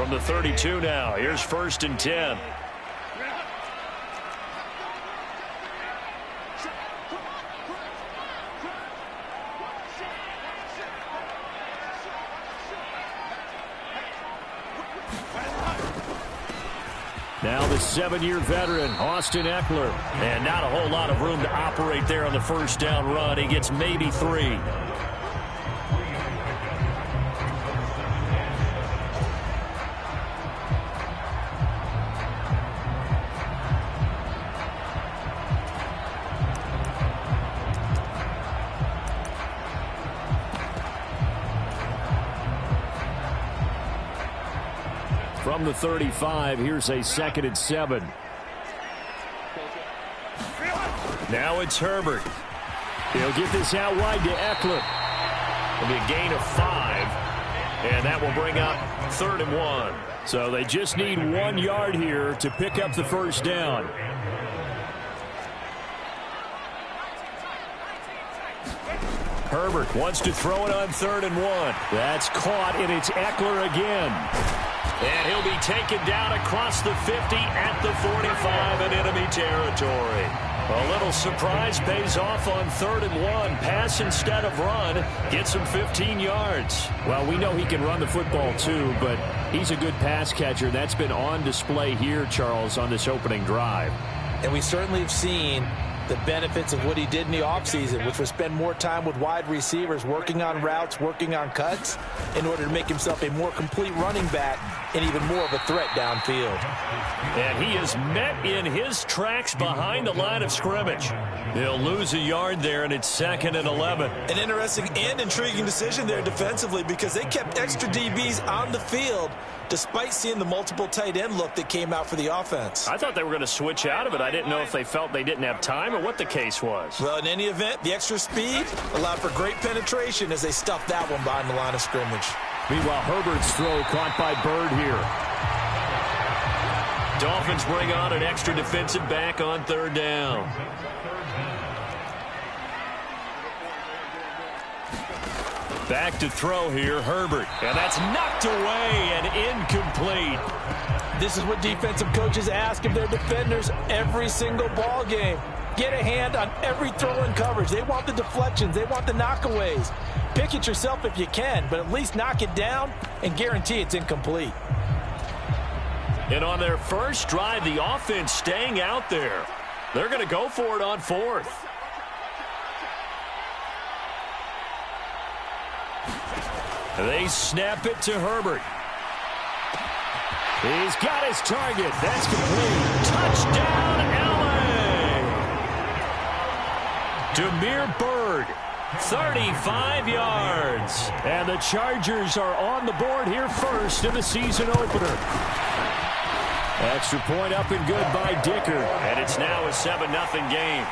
From the 32 now, here's 1st and 10. Now the 7-year veteran, Austin Eckler. And not a whole lot of room to operate there on the first down run. He gets maybe 3. From the 35, here's a 2nd and 7. Now it's Herbert. He'll get this out wide to Eckler. It'll be a gain of 5, and that will bring up 3rd and 1. So they just need 1 yard here to pick up the first down. Herbert wants to throw it on 3rd and 1. That's caught, and it's Eckler again. And he'll be taken down across the 50 at the 45 in enemy territory. A little surprise pays off on 3rd and 1. Pass instead of run. Gets him 15 yards. Well, we know he can run the football too, but he's a good pass catcher. That's been on display here, Charles, on this opening drive. And we certainly have seen the benefits of what he did in the offseason, which was spend more time with wide receivers, working on routes, working on cuts, in order to make himself a more complete running back and even more of a threat downfield. And he is met in his tracks behind the line of scrimmage. He'll lose a yard there, and it's 2nd and 11. An interesting and intriguing decision there defensively, because they kept extra DBs on the field despite seeing the multiple tight end look that came out for the offense. I thought they were going to switch out of it. I didn't know if they felt they didn't have time or what the case was. Well, in any event, the extra speed allowed for great penetration as they stuffed that one behind the line of scrimmage. Meanwhile, Herbert's throw caught by Bird here. Dolphins bring on an extra defensive back on 3rd down. Back to throw here, Herbert. And that's knocked away and incomplete. This is what defensive coaches ask of their defenders every single ball game. Get a hand on every throw in coverage. They want the deflections. They want the knockaways. Pick it yourself if you can, but at least knock it down and guarantee it's incomplete. And on their first drive, the offense staying out there. They're going to go for it on 4th. They snap it to Herbert. He's got his target. That's complete. Touchdown, L.A. Damiere Byrd, 35 yards. And the Chargers are on the board here first in the season opener. Extra point up and good by Dicker. And it's now a 7-0 game.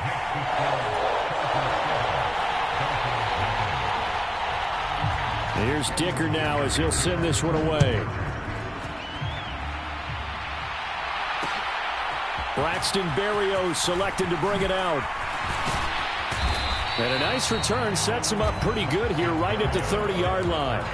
Here's Dicker now as he'll send this one away. Braxton Berrios selected to bring it out. And a nice return sets him up pretty good here right at the 30-yard line.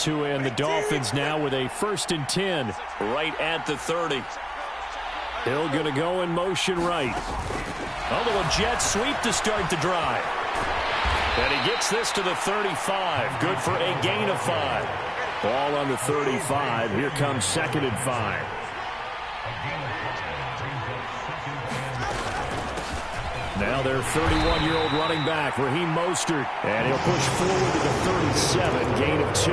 And the Dolphins now with a 1st and 10 right at the 30. Hill going to go in motion right. A little jet sweep to start the drive. And he gets this to the 35. Good for a gain of 5. Ball on the 35. Here comes 2nd and 5. Now their 31-year-old running back, Raheem Mostert. And he'll push forward to the 37, gain of 2.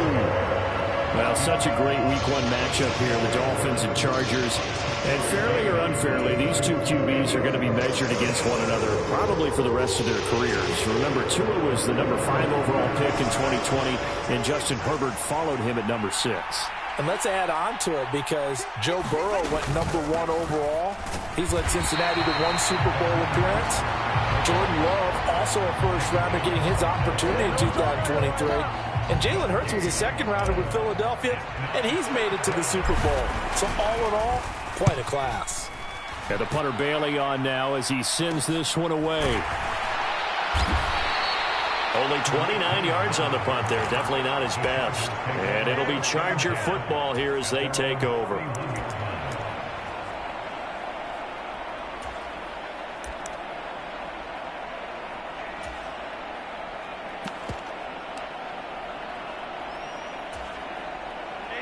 Well, such a great Week 1 matchup here, the Dolphins and Chargers. And fairly or unfairly, these two QBs are going to be measured against one another probably for the rest of their careers. Remember, Tua was the number 5 overall pick in 2020, and Justin Herbert followed him at number 6. And let's add on to it because Joe Burrow went #1 overall. He's led Cincinnati to 1 Super Bowl appearance. Jordan Love, also a first-rounder, getting his opportunity in 2023. And Jalen Hurts was a second-rounder with Philadelphia, and he's made it to the Super Bowl. So all in all, quite a class. And the punter Bailey on now as he sends this one away. Only 29 yards on the punt there. Definitely not his best. And it'll be Charger football here as they take over.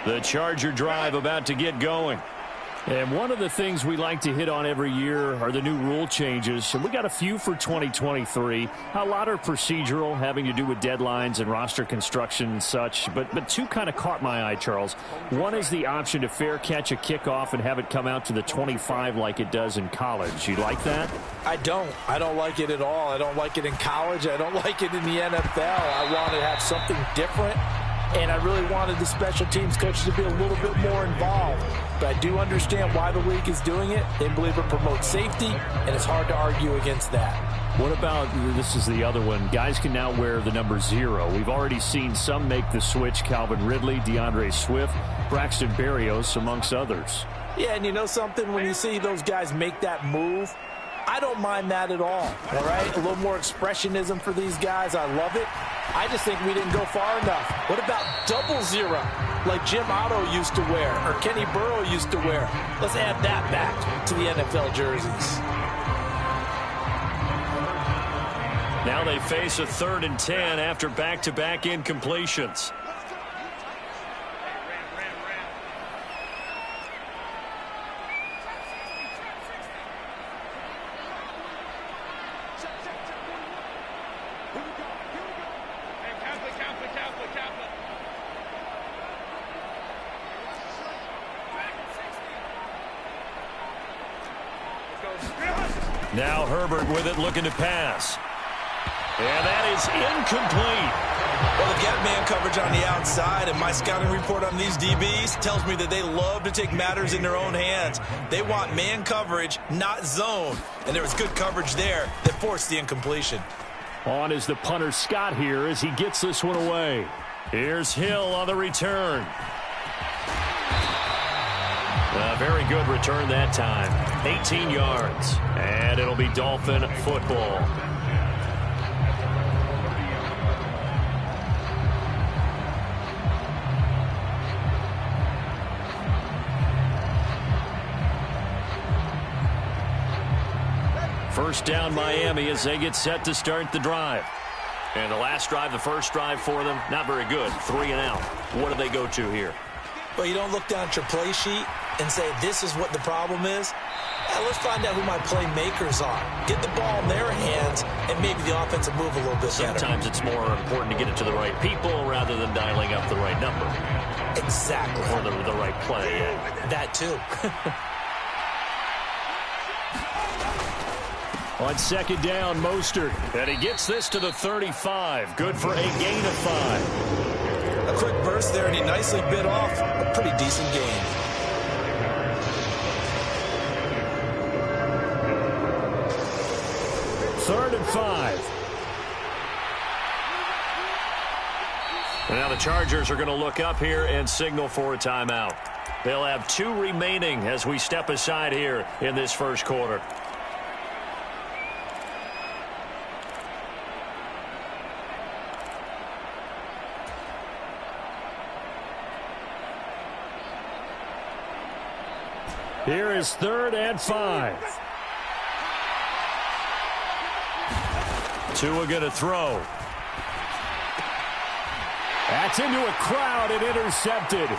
The Charger drive about to get going. And one of the things we like to hit on every year are the new rule changes. And we got a few for 2023. A lot are procedural, having to do with deadlines and roster construction and such. But two kind of caught my eye, Charles. One is the option to fair catch a kickoff and have it come out to the 25 like it does in college. You like that? I don't like it at all. I don't like it in college. I don't like it in the NFL. I want to have something different. And I really wanted the special teams coaches to be a little bit more involved. But I do understand why the league is doing it. They believe it promotes safety, and it's hard to argue against that. What about, this is the other one, guys can now wear the number 0. We've already seen some make the switch, Calvin Ridley, DeAndre Swift, Braxton Berrios, amongst others. Yeah, and you know something? When you see those guys make that move, I don't mind that at all right? A little more expressionism for these guys. I love it. I just think we didn't go far enough. What about 00, like Jim Otto used to wear or Kenny Burrow used to wear? Let's add that back to the NFL jerseys. Now they face a 3rd and 10 after back-to-back incompletions. Now Herbert with it, looking to pass. And that is incomplete. Well, they've got man coverage on the outside, and my scouting report on these DBs tells me that they love to take matters in their own hands. They want man coverage, not zone. And there was good coverage there that forced the incompletion. On is the punter Scott here as he gets this one away. Here's Hill on the return. A very good return that time. 18 yards. And it'll be Dolphin football. First down Miami as they get set to start the drive. And the last drive, the first drive for them, not very good. 3 and out. What do they go to here? Well, you don't look down at your play sheet and say, this is what the problem is. Let's find out who my playmakers are. Get the ball in their hands, and maybe the offensive move a little bit better. Sometimes it's more important to get it to the right people rather than dialing up the right number. Exactly. Or the right play. Yeah. That too. On second down, Mostert. And he gets this to the 35. Good for a gain of 5. A quick burst there, and he nicely bit off a pretty decent gain. Third and 5. And now the Chargers are going to look up here and signal for a timeout. They'll have 2 remaining as we step aside here in this first quarter. Here is 3rd and 5. Tua going to throw. That's into a crowd and intercepted.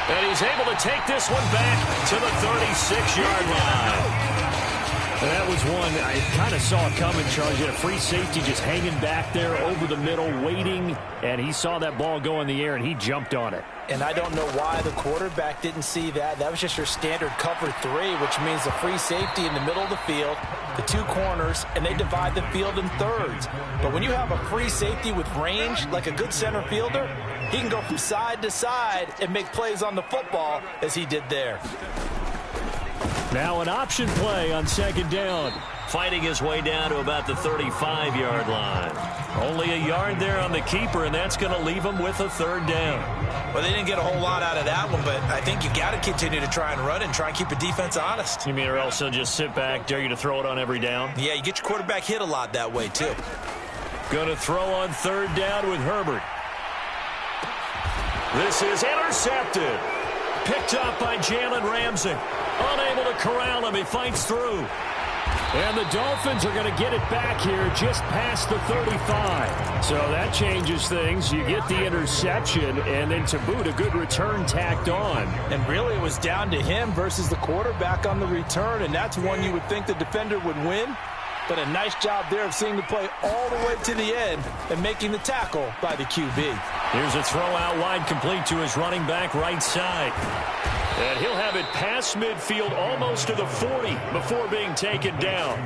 And he's able to take this one back to the 36-yard line. And that was one I kind of saw coming, Charles. You had a free safety just hanging back there over the middle, waiting, and he saw that ball go in the air, and he jumped on it. And I don't know why the quarterback didn't see that. That was just your standard cover 3, which means the free safety in the middle of the field, the 2 corners, and they divide the field in thirds. But when you have a free safety with range, like a good center fielder, he can go from side to side and make plays on the football as he did there. Now an option play on second down. Fighting his way down to about the 35-yard line. Only a yard there on the keeper, and that's going to leave him with a third down. Well, they didn't get a whole lot out of that one, but I think you got to continue to try and run and try and keep the defense honest. You mean or else he'll just sit back, dare you to throw it on every down? Yeah, you get your quarterback hit a lot that way, too. Going to throw on third down with Herbert. This is intercepted. Picked up by Jalen Ramsey. Unable to corral him. He fights through. And the Dolphins are going to get it back here just past the 35. So that changes things. You get the interception, and then to boot, a good return tacked on. And really it was down to him versus the quarterback on the return, and that's one you would think the defender would win. But a nice job there of seeing the play all the way to the end and making the tackle by the QB. Here's a throw out wide, complete to his running back right side. And he'll have it past midfield almost to the 40 before being taken down.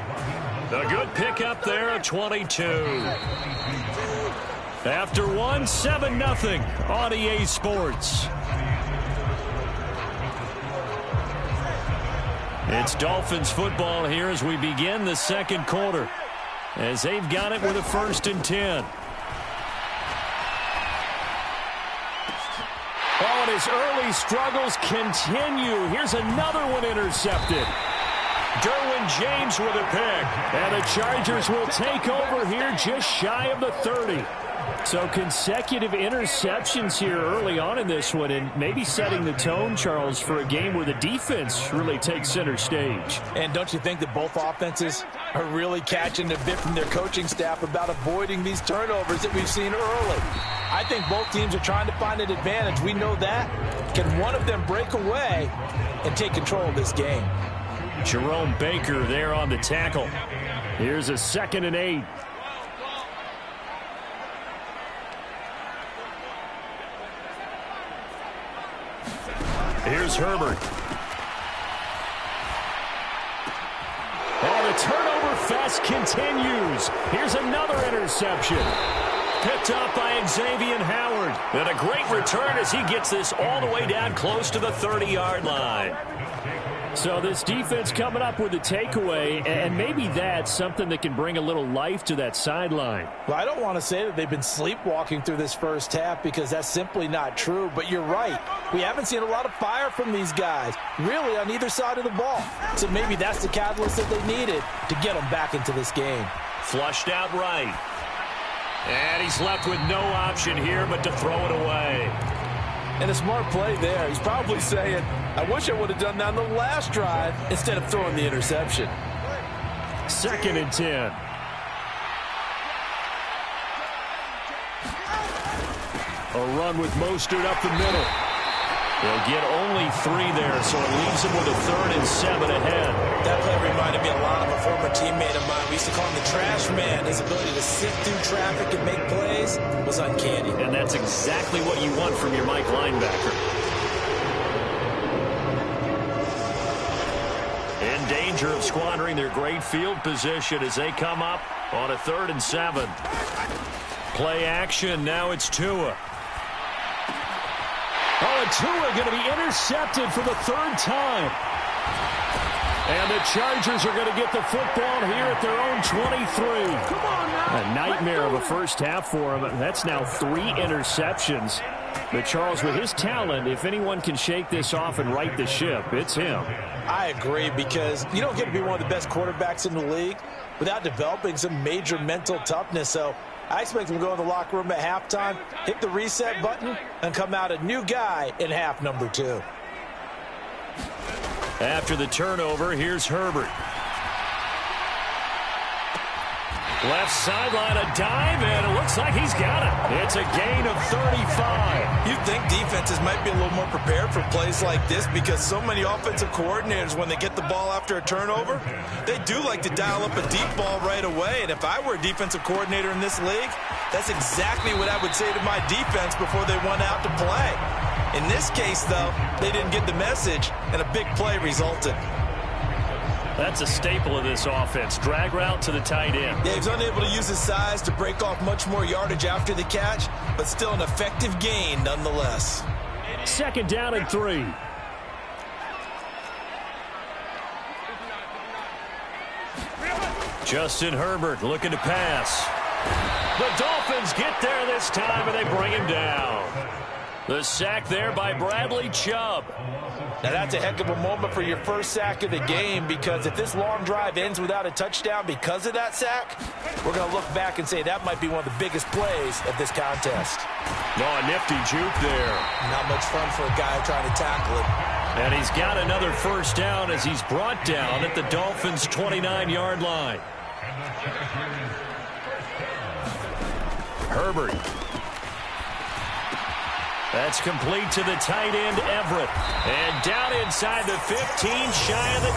A good pickup there at 22. After one, 7-0 on EA Sports. It's Dolphins football here as we begin the second quarter, as they've got it with a 1st and 10. Oh, and his early struggles continue. Here's another one intercepted. Derwin James with a pick. And the Chargers will take over here just shy of the 30. So consecutive interceptions here early on in this one, and maybe setting the tone, Charles, for a game where the defense really takes center stage. And don't you think that both offenses are really catching a bit from their coaching staff about avoiding these turnovers that we've seen early? I think both teams are trying to find an advantage. We know that. Can one of them break away and take control of this game? Jerome Baker there on the tackle. Here's a 2nd and 8. Here's Herbert. Oh, the turnover fest continues. Here's another interception. Picked up by Xavier Howard. And a great return as he gets this all the way down close to the 30-yard line. So this defense coming up with a takeaway, and maybe that's something that can bring a little life to that sideline. Well, I don't want to say that they've been sleepwalking through this first half because that's simply not true, but you're right. We haven't seen a lot of fire from these guys, really on either side of the ball. So maybe that's the catalyst that they needed to get them back into this game. Flushed out right. And he's left with no option here but to throw it away. And a smart play there. He's probably saying, I wish I would have done that on the last drive instead of throwing the interception. 2nd and 10. A run with Mostert up the middle. They'll get only 3 there, so it leaves them with a 3rd and 7 ahead. That play reminded me a lot of a former teammate of mine. We used to call him the trash man. His ability to sift through traffic and make plays was uncanny. And that's exactly what you want from your Mike linebacker. In danger of squandering their great field position as they come up on a 3rd and 7. Play action, now it's Tua. Oh, and Tua going to be intercepted for the 3rd time. And the Chargers are going to get the football here at their own 23. Come on now. A nightmare of a first half for him. That's now 3 interceptions. But Charles, with his talent, if anyone can shake this off and right the ship, it's him. I agree, because you don't get to be one of the best quarterbacks in the league without developing some major mental toughness. So I expect him to go in the locker room at halftime, hit the reset button, and come out a new guy in half number 2. After the turnover, here's Herbert. Left sideline, a dive, and it looks like he's got it. It's a gain of 35. You'd think defenses might be a little more prepared for plays like this because so many offensive coordinators, when they get the ball after a turnover, they do like to dial up a deep ball right away. And if I were a defensive coordinator in this league, that's exactly what I would say to my defense before they went out to play. In this case, though, they didn't get the message, and a big play resulted. That's a staple of this offense. Drag route to the tight end. Yeah, he's unable to use his size to break off much more yardage after the catch, but still an effective gain nonetheless. 2nd down and 3. Justin Herbert looking to pass. The Dolphins get there this time, and they bring him down. The sack there by Bradley Chubb. Now that's a heck of a moment for your first sack of the game, because if this long drive ends without a touchdown because of that sack, we're going to look back and say that might be one of the biggest plays of this contest. Oh, a nifty juke there. Not much fun for a guy trying to tackle it. And he's got another first down as he's brought down at the Dolphins' 29-yard line. Herbert. That's complete to the tight end, Everett. And down inside the 15, shy of the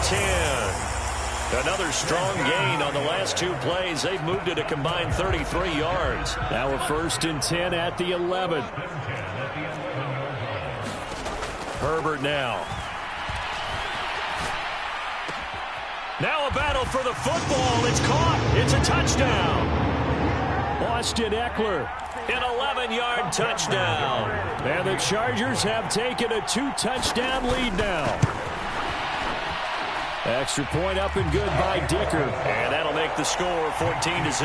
10. Another strong gain on the last 2 plays. They've moved it a combined 33 yards. Now a 1st and 10 at the 11. Herbert now. Now a battle for the football. It's caught. It's a touchdown. Austin Eckler. An 11-yard touchdown. And the Chargers have taken a 2-touchdown lead now. Extra point up and good by Dicker. And that'll make the score 14-0.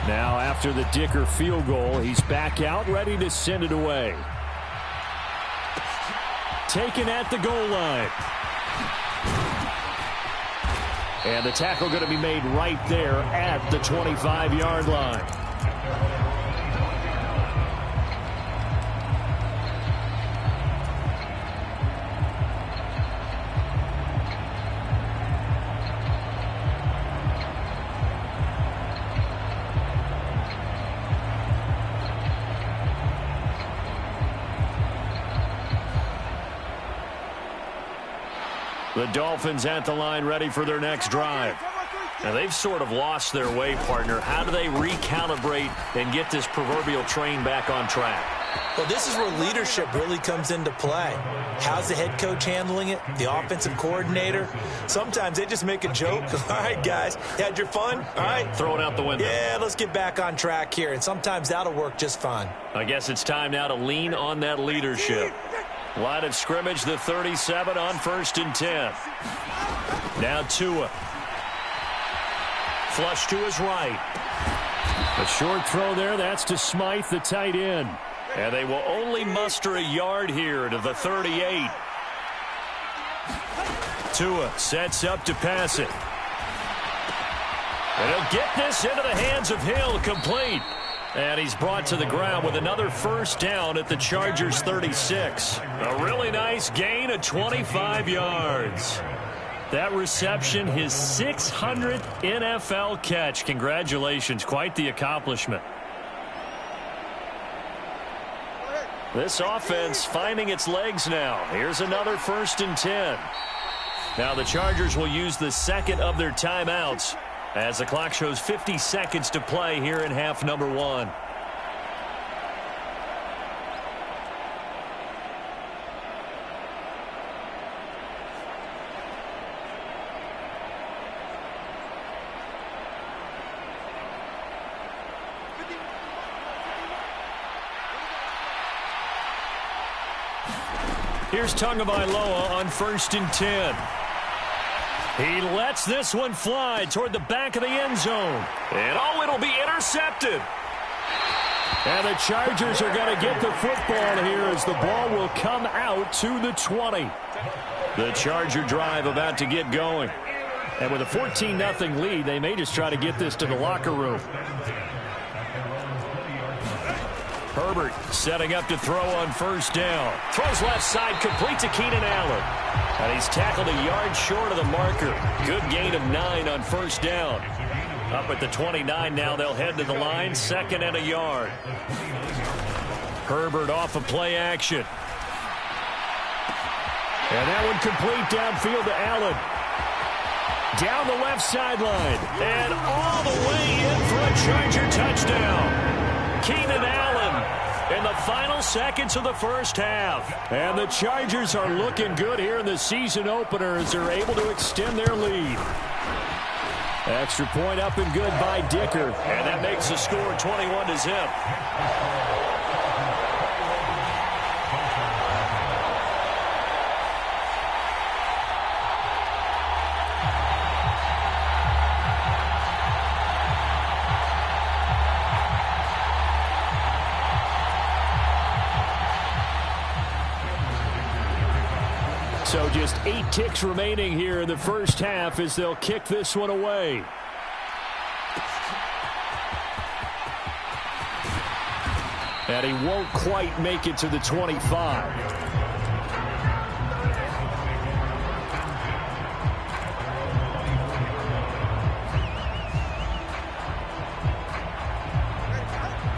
Now after the Dicker field goal, he's back out ready to send it away. Taken at the goal line. And the tackle going to be made right there at the 25-yard line. The Dolphins at the line ready for their next drive. Now they've sort of lost their way, partner. How do they recalibrate and get this proverbial train back on track? Well, this is where leadership really comes into play. How's the head coach handling it? The offensive coordinator? Sometimes they just make a joke. All right, guys, you had your fun? All right. Throw it out the window. Yeah, let's get back on track here. And sometimes that'll work just fine. I guess it's time now to lean on that leadership. Line of scrimmage, the 37 on 1st and 10. Now Tua. Flush to his right. A short throw there. That's to Smythe, the tight end. And they will only muster a yard here to the 38. Tua sets up to pass it. And he'll get this into the hands of Hill, complete. And he's brought to the ground with another first down at the Chargers' 36. A really nice gain of 25 yards. That reception, his 600th NFL catch. Congratulations. Quite the accomplishment. This offense finding its legs now. Here's another 1st and 10. Now the Chargers will use the second of their timeouts as the clock shows 50 seconds to play here in half number 1. Here's Tagovailoa on 1st and 10. He lets this one fly toward the back of the end zone. And oh, it'll be intercepted. And the Chargers are going to get the football here as the ball will come out to the 20. The Charger drive about to get going. And with a 14-0 lead, they may just try to get this to the locker room. Herbert setting up to throw on first down. Throws left side, complete to Keenan Allen. And he's tackled a yard short of the marker. Good gain of 9 on first down. Up at the 29 now, they'll head to the line, 2nd and a yard. Herbert off of play action. And that one complete downfield to Allen. Down the left sideline. And all the way in for a Charger touchdown. Keenan Allen in the final seconds of the first half. And the Chargers are looking good here in the season opener as they're able to extend their lead. Extra point up and good by Dicker. And that makes the score 21-0. So just 8 ticks remaining here in the first half as they'll kick this one away. And he won't quite make it to the 25.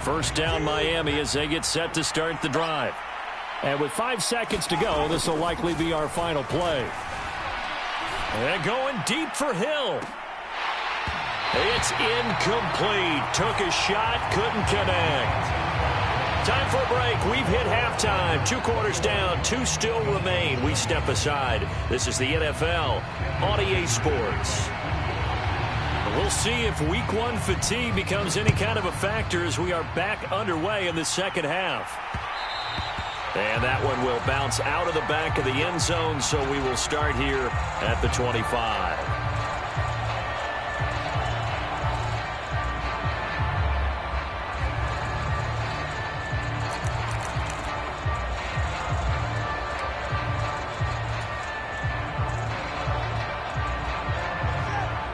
First down Miami as they get set to start the drive. And with 5 seconds to go, this will likely be our final play. And going deep for Hill. It's incomplete. Took a shot, couldn't connect. Time for a break. We've hit halftime. 2 quarters down, 2 still remain. We step aside. This is the NFL on EA Sports. We'll see if Week 1 fatigue becomes any kind of a factor as we are back underway in the second half. And that one will bounce out of the back of the end zone, so we will start here at the 25.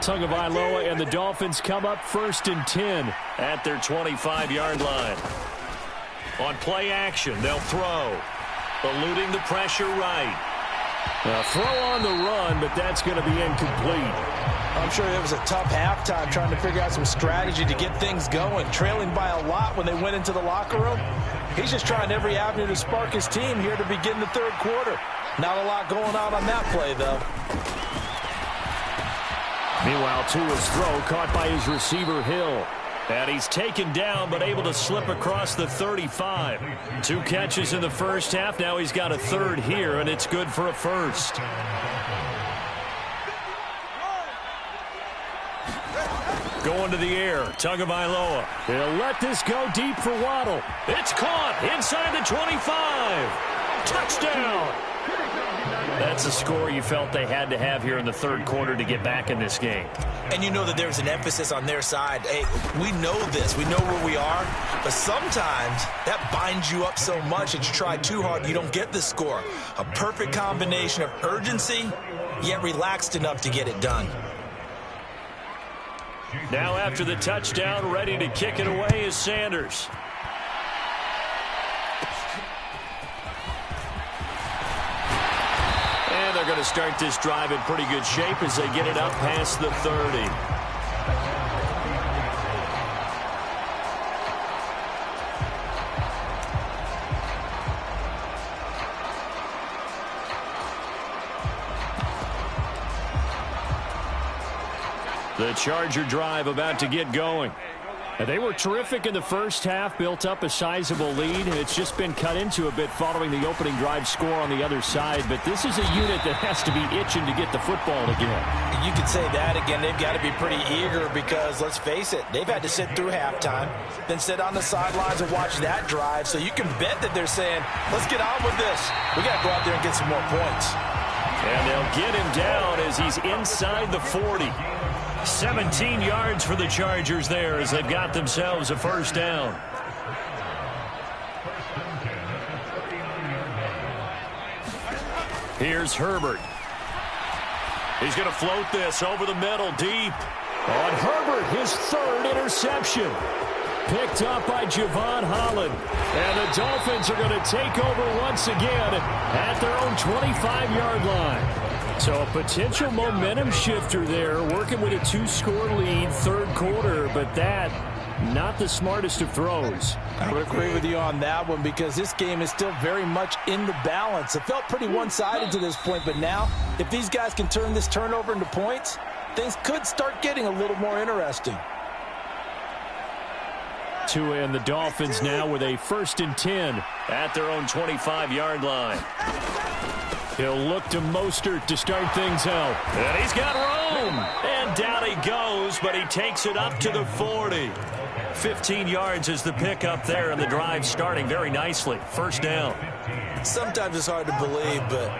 Tagovailoa and the Dolphins come up 1st and 10 at their 25-yard line. On play action, they'll throw. Eluding the pressure right. A throw on the run, but that's going to be incomplete. I'm sure it was a tough halftime trying to figure out some strategy to get things going. Trailing by a lot when they went into the locker room. He's just trying every avenue to spark his team here to begin the 3rd quarter. Not a lot going on that play, though. Meanwhile, Tua's throw caught by his receiver, Hill. And he's taken down, but able to slip across the 35. 2 catches in the first half. Now he's got a 3rd here, and it's good for a 1st. Going to the air, Tagovailoa. He'll let this go deep for Waddle. It's caught inside the 25. Touchdown. That's a score you felt they had to have here in the 3rd quarter to get back in this game. And you know that there's an emphasis on their side. Hey, we know this. We know where we are. But sometimes that binds you up so much that you try too hard, you don't get the score. A perfect combination of urgency, yet relaxed enough to get it done. Now after the touchdown, ready to kick it away is Sanders. And they're going to start this drive in pretty good shape as they get it up past the 30. The Charger drive about to get going. They were terrific in the first half, built up a sizable lead. It's just been cut into a bit following the opening drive score on the other side. But this is a unit that has to be itching to get the football again. You could say that again. They've got to be pretty eager because, let's face it, they've had to sit through halftime, then sit on the sidelines and watch that drive. So you can bet that they're saying, let's get on with this. We got to go out there and get some more points. And they'll get him down as he's inside the 40. 17 yards for the Chargers there as they've got themselves a first down. Here's Herbert. He's going to float this over the middle deep. On Herbert, his 3rd interception. Picked up by Javon Holland. And the Dolphins are going to take over once again at their own 25-yard line. So a potential momentum shifter there, working with a 2-score lead, third quarter, but that not the smartest of throws. I would agree with you on that one because this game is still very much in the balance. It felt pretty one-sided to this point, but now if these guys can turn this turnover into points, things could start getting a little more interesting. Tua and the Dolphins now with a 1st and 10 at their own 25-yard line. He'll look to Mostert to start things out. And he's got room. And down he goes, but he takes it up to the 40. 15 yards is the pickup there, and the drive starting very nicely. 1st down. Sometimes it's hard to believe, but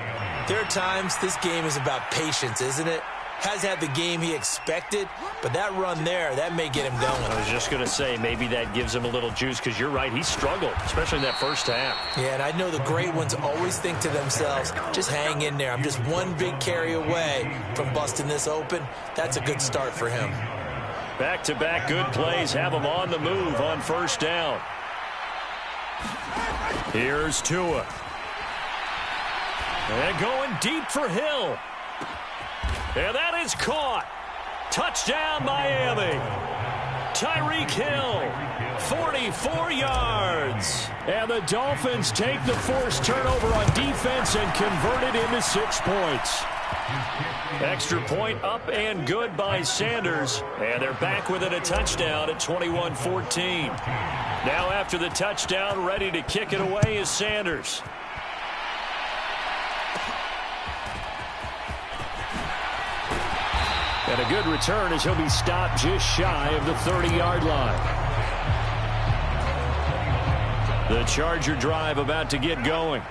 there are times this game is about patience, isn't it? Has had the game he expected, but that run there, that may get him going. I was just going to say, maybe that gives him a little juice, because you're right, he struggled, especially in that first half. Yeah, and I know the great ones always think to themselves, just hang in there. I'm just one big carry away from busting this open. That's a good start for him. Back-to-back good plays have him on the move on 1st down. Here's Tua. And going deep for Hill. And that is caught. Touchdown, Miami. Tyreek Hill, 44 yards. And the Dolphins take the forced turnover on defense and convert it into 6 points. Extra point up and good by Sanders. And they're back within a touchdown at 21-14. Now after the touchdown, ready to kick it away is Sanders. And a good return as he'll be stopped just shy of the 30-yard line. The Charger drive about to get going.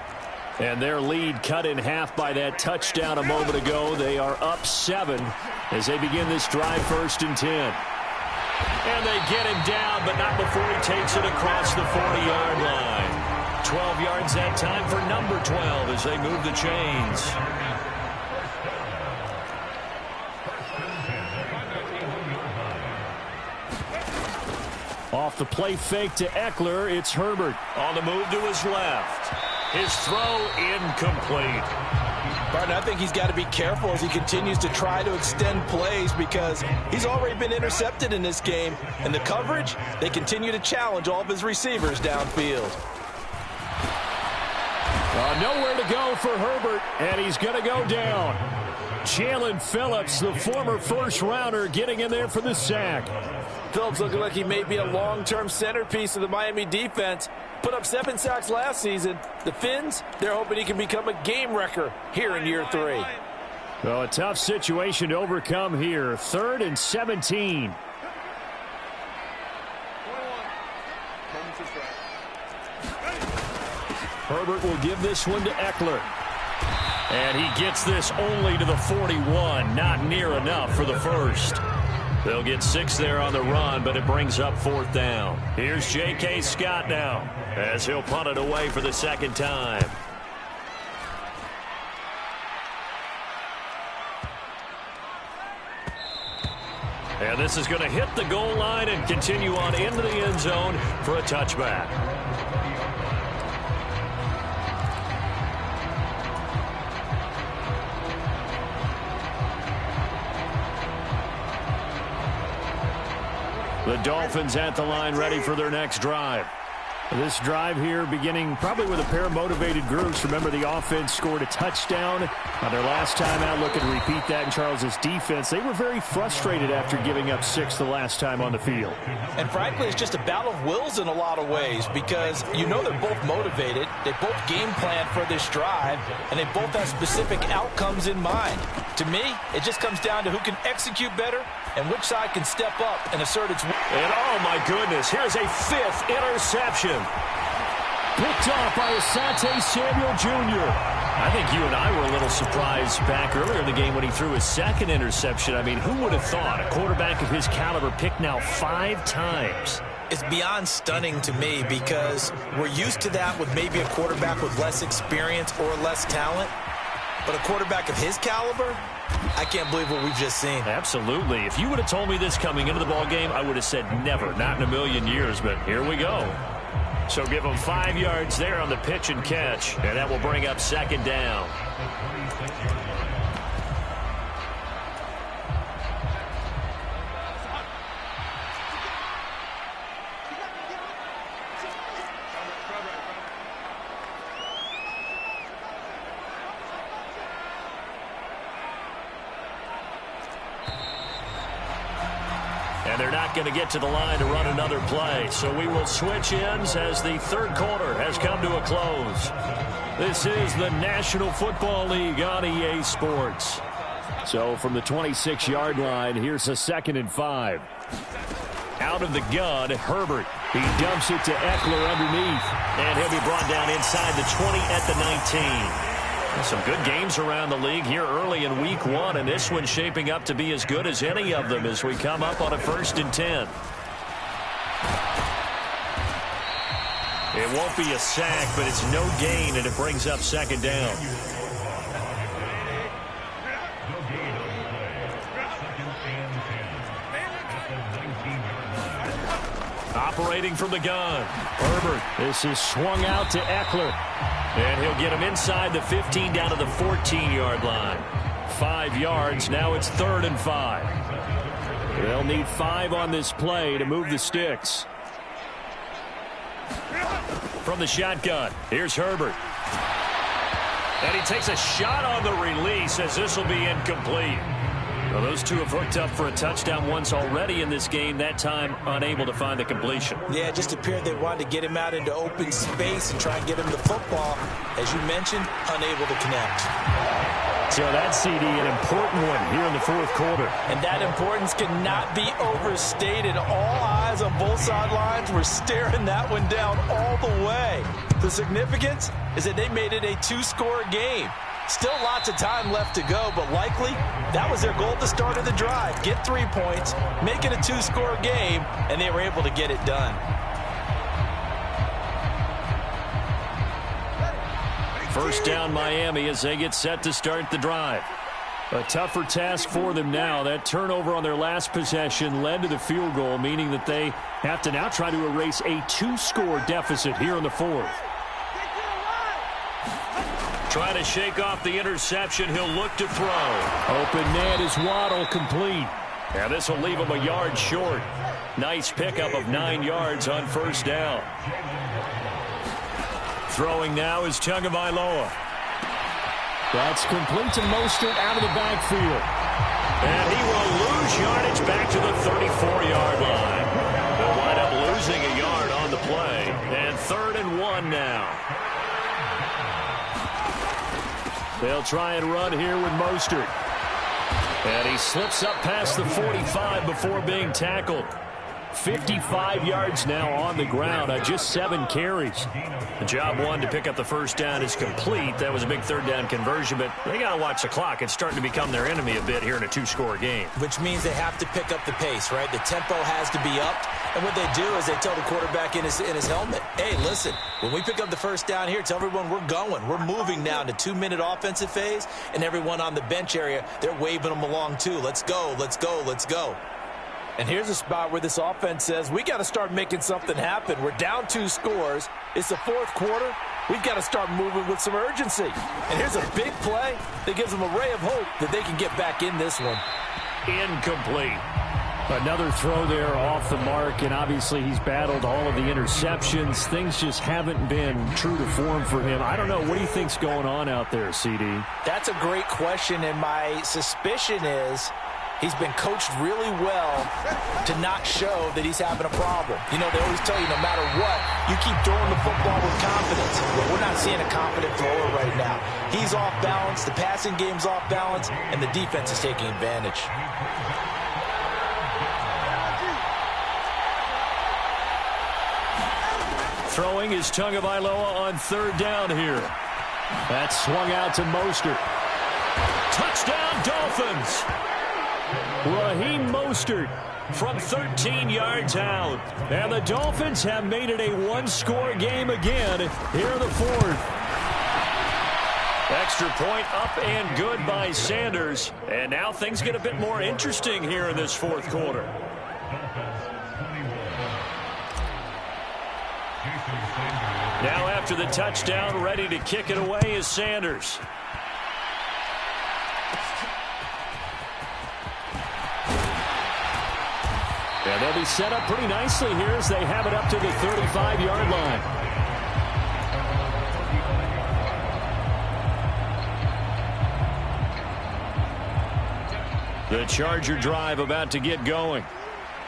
And their lead cut in half by that touchdown a moment ago. They are up 7 as they begin this drive 1st and 10. And they get him down, but not before he takes it across the 40-yard line. 12 yards that time for number 12 as they move the chains. Off the play fake to Eckler, it's Herbert. On the move to his left. His throw incomplete. Barton, I think he's got to be careful as he continues to try to extend plays because he's already been intercepted in this game. And the coverage, they continue to challenge all of his receivers downfield. Nowhere to go for Herbert, and he's going to go down. Jalen Phillips, the former first-rounder, getting in there for the sack. Phillips looking like he may be a long-term centerpiece of the Miami defense. Put up 7 sacks last season. The Fins, they're hoping he can become a game wrecker here in year 3. Well, a tough situation to overcome here. 3rd and 17. Herbert will give this one to Eckler. And he gets this only to the 41. Not near enough for the first. They'll get 6 there on the run, but it brings up 4th down. Here's J.K. Scott now as he'll punt it away for the 2nd time. And this is going to hit the goal line and continue on into the end zone for a touchback. The Dolphins at the line ready for their next drive. This drive here beginning probably with a pair of motivated groups. Remember, the offense scored a touchdown on their last time out. Looking to repeat that in Charles's defense. They were very frustrated after giving up 6 the last time on the field. And frankly, it's just a battle of wills in a lot of ways because you know they're both motivated. They both game plan for this drive, and they both have specific outcomes in mind. To me, it just comes down to who can execute better and which side can step up and assert its... And oh my goodness, here's a 5th interception. Picked off by Asante Samuel Jr. I think you and I were a little surprised back earlier in the game when he threw his 2nd interception. I mean, who would have thought a quarterback of his caliber picked now 5 times? It's beyond stunning to me because we're used to that with maybe a quarterback with less experience or less talent. But a quarterback of his caliber, I can't believe what we've just seen. Absolutely. If you would have told me this coming into the ball game, I would have said never, not in a million years, but here we go. So give them 5 yards there on the pitch and catch, and that will bring up second down. And they're not going to get to the line to run another play. So we will switch ends as the third quarter has come to a close. This is the National Football League on EA Sports. So from the 26-yard line, here's a 2nd and 5. Out of the gun, Herbert. He dumps it to Eckler underneath. And he'll be brought down inside the 20 at the 19. Some good games around the league here early in week 1, and this one's shaping up to be as good as any of them as we come up on a 1st and 10. It won't be a sack, but it's no gain, and it brings up second down. Operating from the gun, Herbert. This is swung out to Eckler. And he'll get him inside the 15 down to the 14-yard line. 5 yards. Now it's 3rd and 5. They'll need 5 on this play to move the sticks. From the shotgun, here's Herbert. And he takes a shot on the release as this will be incomplete. Well, those two have hooked up for a touchdown once already in this game, that time unable to find the completion. Yeah, it just appeared they wanted to get him out into open space and try and get him the football. As you mentioned, unable to connect. So that CD, an important one here in the 4th quarter. And that importance cannot be overstated. All eyes on both sidelines were staring that one down all the way. The significance is that they made it a 2-score game. Still lots of time left to go, but likely that was their goal at the start of the drive. Get 3 points, make it a 2-score game, and they were able to get it done. First down Miami as they get set to start the drive. A tougher task for them now. That turnover on their last possession led to the field goal, meaning that they have to now try to erase a 2-score deficit here in the 4th. Trying to shake off the interception. He'll look to throw. Open net is Waddle, complete. And this will leave him a yard short. Nice pickup of 9 yards on 1st down. Throwing now is Tagovailoa. That's complete to Mostert out of the backfield. And he will lose yardage back to the 34-yard line. They'll wind up losing a yard on the play. And 3rd and 1 now. They'll try and run here with Mostert. And he slips up past the 45 before being tackled. 55 yards now on the ground on just 7 carries. The job one to pick up the 1st down is complete. That was a big 3rd down conversion, but they got to watch the clock. It's starting to become their enemy a bit here in a 2-score game. Which means they have to pick up the pace, right? The tempo has to be upped. And what they do is they tell the quarterback in his helmet, hey, listen, when we pick up the 1st down here, tell everyone we're going. We're moving now to 2-minute offensive phase, and everyone on the bench area, they're waving them along too. Let's go, let's go, let's go. And here's a spot where this offense says, we got to start making something happen. We're down 2 scores. It's the 4th quarter. We've got to start moving with some urgency. And here's a big play that gives them a ray of hope that they can get back in this one. Incomplete. Another throw there off the mark, and obviously he's battled all of the interceptions. Things just haven't been true to form for him. I don't know. What do you think's going on out there, CD? That's a great question, and my suspicion is he's been coached really well to not show that he's having a problem. You know, they always tell you no matter what, you keep throwing the football with confidence. But we're not seeing a confident thrower right now. He's off balance, the passing game's off balance, and the defense is taking advantage. Throwing is Tagovailoa on 3rd down here. That's swung out to Mostert. Touchdown, Dolphins! Raheem Mostert from 13 yards out. And the Dolphins have made it a 1-score game again here in the 4th. Extra point up and good by Sanders. And now things get a bit more interesting here in this fourth quarter. Now after the touchdown, ready to kick it away is Sanders. And they'll be set up pretty nicely here as they have it up to the 35-yard line. The Charger drive about to get going.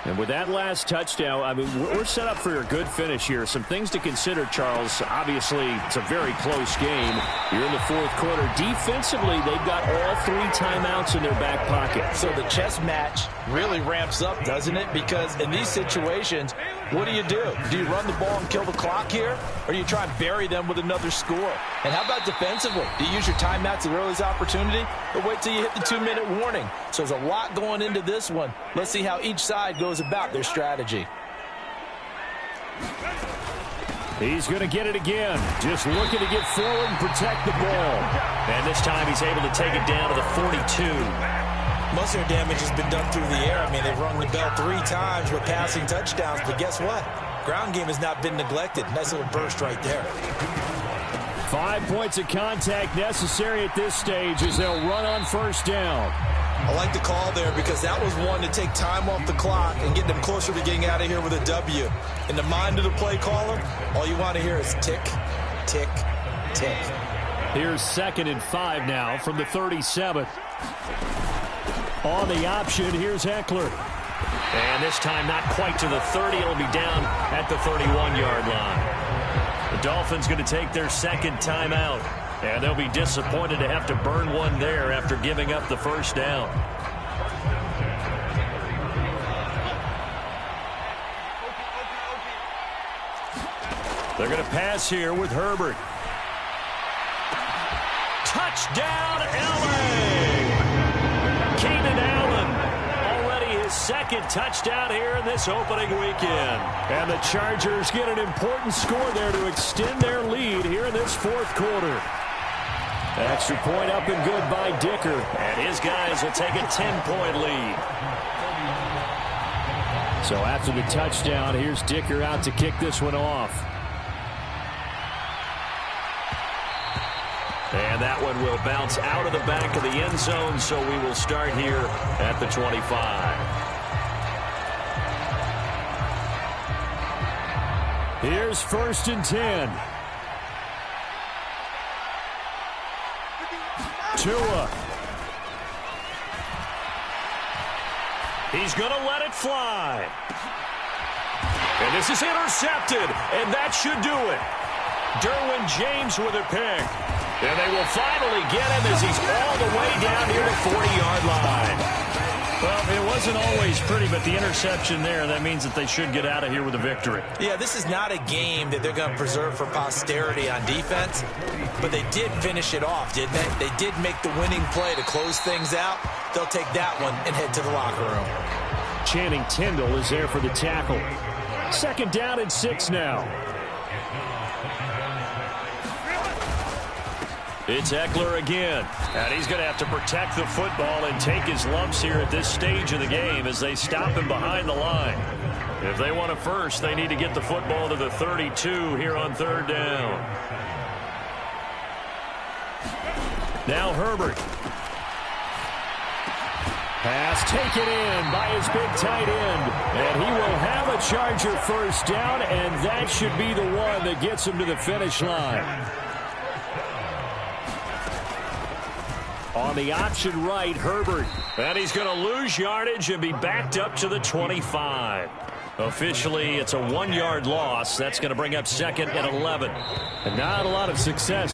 And with that last touchdown, I mean, we're set up for a good finish here. Some things to consider, Charles. Obviously, it's a very close game. You're in the fourth quarter. Defensively, they've got all 3 timeouts in their back pocket. So the chess match really ramps up, doesn't it? Because in these situations, what do? Do you run the ball and kill the clock here? Or do you try and bury them with another score? And how about defensively? Do you use your timeouts at earliest opportunity? Or wait till you hit the 2-minute warning? So there's a lot going into this one. Let's see how each side goes about their strategy. He's going to get it again. Just looking to get forward and protect the ball. And this time he's able to take it down to the 42. Most of their damage has been done through the air. I mean, they've rung the bell 3 times with passing touchdowns. But guess what? Ground game has not been neglected. Nice little burst right there. 5 points of contact necessary at this stage as they'll run on first down. I like the call there because that was one to take time off the clock and get them closer to getting out of here with a W. In the mind of the play caller, all you want to hear is tick, tick, tick. Here's 2nd and 5 now from the 37. On the option, here's Eckler. And this time not quite to the 30. It'll be down at the 31-yard line. The Dolphins going to take their 2nd timeout. And they'll be disappointed to have to burn one there after giving up the first down. They're going to pass here with Herbert. Touchdown, LA! Keenan Allen, already his 2nd touchdown here in this opening weekend. And the Chargers get an important score there to extend their lead here in this fourth quarter. Extra point up and good by Dicker. And his guys will take a 10-point lead. So after the touchdown, here's Dicker out to kick this one off. And that one will bounce out of the back of the end zone, so we will start here at the 25. Here's 1st and 10. Tua. He's going to let it fly. And this is intercepted, and that should do it. Derwin James with a pick. And they will finally get him as he's all the way down near the 40-yard line. Well, it wasn't always pretty, but the interception there, that means that they should get out of here with a victory. Yeah, this is not a game that they're going to preserve for posterity on defense, but they did finish it off, didn't they? They did make the winning play to close things out. They'll take that one and head to the locker room. Channing Tindall is there for the tackle. 2nd down and 6 now. It's Eckler again. And he's going to have to protect the football and take his lumps here at this stage of the game as they stop him behind the line. If they want a first, they need to get the football to the 32 here on 3rd down. Now Herbert. Pass taken in by his big tight end. And he will have a Charger first down, and that should be the one that gets him to the finish line. On the option right, Herbert. And he's going to lose yardage and be backed up to the 25. Officially, it's a 1-yard loss. That's going to bring up 2nd and 11. And not a lot of success.